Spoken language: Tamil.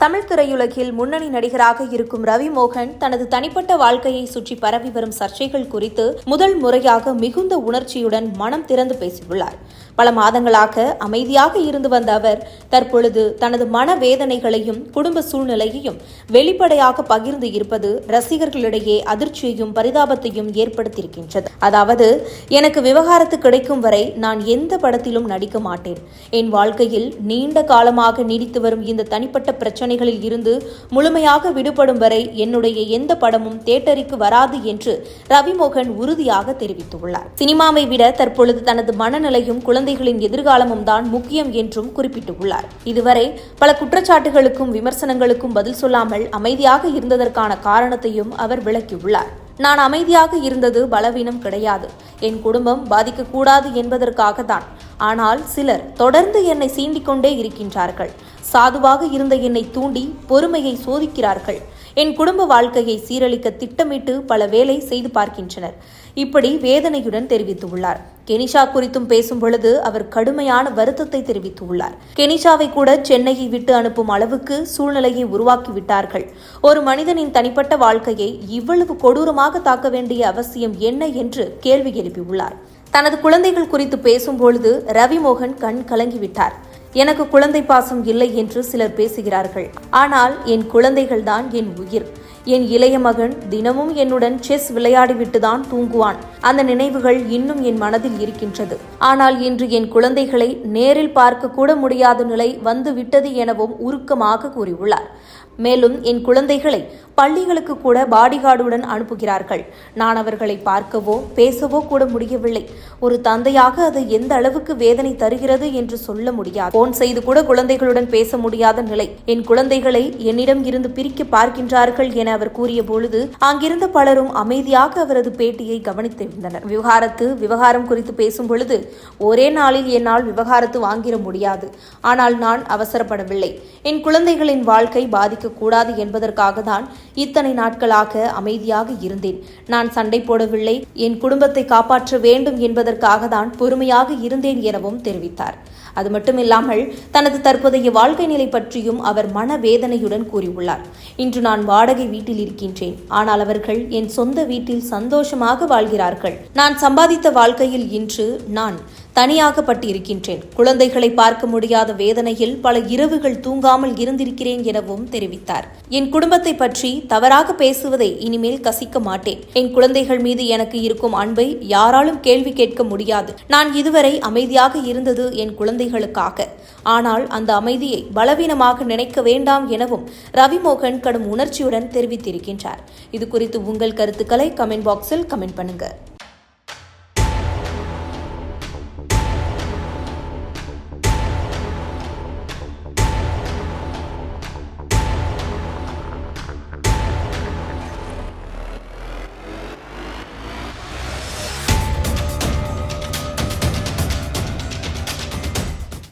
தமிழ் திரையுலகில் முன்னணி நடிகராக இருக்கும் ரவி மோகன் தனது தனிப்பட்ட வாழ்க்கையை சுற்றி பரவி வரும் சர்ச்சைகள் குறித்து முதல் முறையாக மிகுந்த உணர்ச்சியுடன் மனம் திறந்து பேசியுள்ளார். பல மாதங்களாக அமைதியாக இருந்து வந்த அவர் தற்பொழுது தனது மனவேதனைகளையும் குடும்ப சூழ்நிலையையும் வெளிப்படையாக பகிர்ந்து இருப்பது ரசிகர்களிடையே அதிர்ச்சியையும் பரிதாபத்தையும் ஏற்படுத்தியிருக்கின்றது. அதாவது, எனக்கு விவகாரத்து கிடைக்கும் வரை நான் எந்த படத்திலும் நடிக்க மாட்டேன். என் வாழ்க்கையில் நீண்ட காலமாக நீடித்து வரும் இந்த தனிப்பட்ட பிரச்சனைகளில் இருந்து முழுமையாக விடுபடும் வரை என்னுடைய எந்த படமும் தியேட்டருக்கு வராது என்று ரவிமோகன் உறுதியாக தெரிவித்துள்ளார். சினிமாவை விட தற்பொழுது தனது மனநிலையும் குழந்தைகளின் எதிர்காலமும் தான் முக்கியம் என்றும் குறிப்பிட்டுள்ளார். இதுவரை பல குற்றச்சாட்டுகளுக்கும் விமர்சனங்களுக்கும் பதில் சொல்லாமல் அமைதியாக இருந்ததற்கான காரணத்தையும் அவர் விளக்கியுள்ளார். நான் அமைதியாக இருந்தது பலவீனம் கிடையாது. என் குடும்பம் பாதிக்கக்கூடாது என்பதற்காக தான். ஆனால் சிலர் தொடர்ந்து என்னை சீண்டிக்கொண்டே இருக்கின்றார்கள். சாதுவாக இருந்த என்னை தூண்டி பொறுமையை சோதிக்கிறார்கள். என் குடும்ப வாழ்க்கையை சீரழிக்க திட்டமிட்டு பல வேலை செய்து பார்க்கின்றனர். இப்படி வேதனையுடன் தெரிவித்துள்ளார். கெனிஷா குறித்தும் பேசும் பொழுது அவர் கடுமையான வருத்தத்தை தெரிவித்துள்ளார். கெனிஷாவை கூட சென்னையை விட்டு அனுப்பும் அளவுக்கு சூழ்நிலையை உருவாக்கிவிட்டார்கள். ஒரு மனிதனின் தனிப்பட்ட வாழ்க்கையை இவ்வளவு கொடூரமாக தாக்க வேண்டிய அவசியம் என்ன என்று கேள்வி எழுப்பியுள்ளார். தனது குழந்தைகள் குறித்து பேசும்பொழுது ரவிமோகன் கண் கலங்கிவிட்டார். எனக்கு குழந்தை பாசம் இல்லை என்று சிலர் பேசுகிறார்கள். ஆனால் என் குழந்தைகள் தான் என் உயிர். என் இளைய மகன் தினமும் என்னுடன் செஸ் விளையாடிவிட்டுதான் தூங்குவான். அந்த நினைவுகள் இன்னும் என் மனதில் இருக்கின்றது. ஆனால் இன்று என் குழந்தைகளை நேரில் பார்க்க கூட முடியாத நிலை வந்து விட்டது எனவும் உருக்கமாக கூறியுள்ளார். மேலும் என் குழந்தைகளை பள்ளிகளுக்கு கூட பாடிகார்டுடன் அனுப்புகிறார்கள். நான் அவர்களை பார்க்கவோ பேசவோ கூட முடியவில்லை. ஒரு தந்தையாக அது எந்த அளவுக்கு வேதனை தருகிறது என்று சொல்ல முடியாது. போன் செய்து கூட குழந்தைகளுடன் பேச முடியாத நிலை. என் குழந்தைகளை என்னிடம் இருந்து பிரிக்க பார்க்கின்றார்கள் என அவர் கூறிய பொழுது அங்கிருந்த பலரும் அமைதியாக அவரது பேட்டியை கவனித்திருந்தனர். விவகாரம் குறித்து பேசும் பொழுது, ஒரே நாளில் என்னால் விவகாரத்து வாங்கிட முடியாது. ஆனால் நான் அவசரப்படவில்லை. என் குழந்தைகளின் வாழ்க்கை பாதிக்கக்கூடாது என்பதற்காக தான் இத்தனை நாட்களாக அமைதியாக இருந்தேன். நான் சண்டை போடவில்லை. என் குடும்பத்தை காப்பாற்ற வேண்டும் என்பதற்காக தான் பொறுமையாக இருந்தேன் எனவும் தெரிவித்தார். அது மட்டுமில்லாமல் தனது தற்போதைய வாழ்க்கை நிலை பற்றியும் அவர் மனவேதனையுடன் கூறியுள்ளார். இன்று நான் வாடகை வீட்டில் இருக்கின்றேன். ஆனால் அவர்கள் என் சொந்த வீட்டில் சந்தோஷமாக வாழ்கிறார்கள். நான் சம்பாதித்த வாழ்க்கையில் இன்று நான் தனியாகப்பட்டு இருக்கின்றேன். குழந்தைகளை பார்க்க முடியாத வேதனையில் பல இரவுகள் தூங்காமல் இருந்திருக்கிறேன் எனவும் தெரிவித்தார். என் குடும்பத்தை பற்றி தவறாக பேசுவதை இனிமேல் கசிக்க மாட்டேன். என் குழந்தைகள் மீது எனக்கு இருக்கும் அன்பை யாராலும் கேள்வி கேட்க முடியாது. நான் இதுவரை அமைதியாக இருந்தது என் குழந்தைகளுக்காக. ஆனால் அந்த அமைதியை பலவீனமாக நினைக்க வேண்டாம் எனவும் ரவிமோகன் கடும் உணர்ச்சியுடன் தெரிவித்திருக்கின்றார். இது குறித்து உங்கள் கருத்துக்களை கமெண்ட் பாக்ஸில் கமெண்ட் பண்ணுங்க.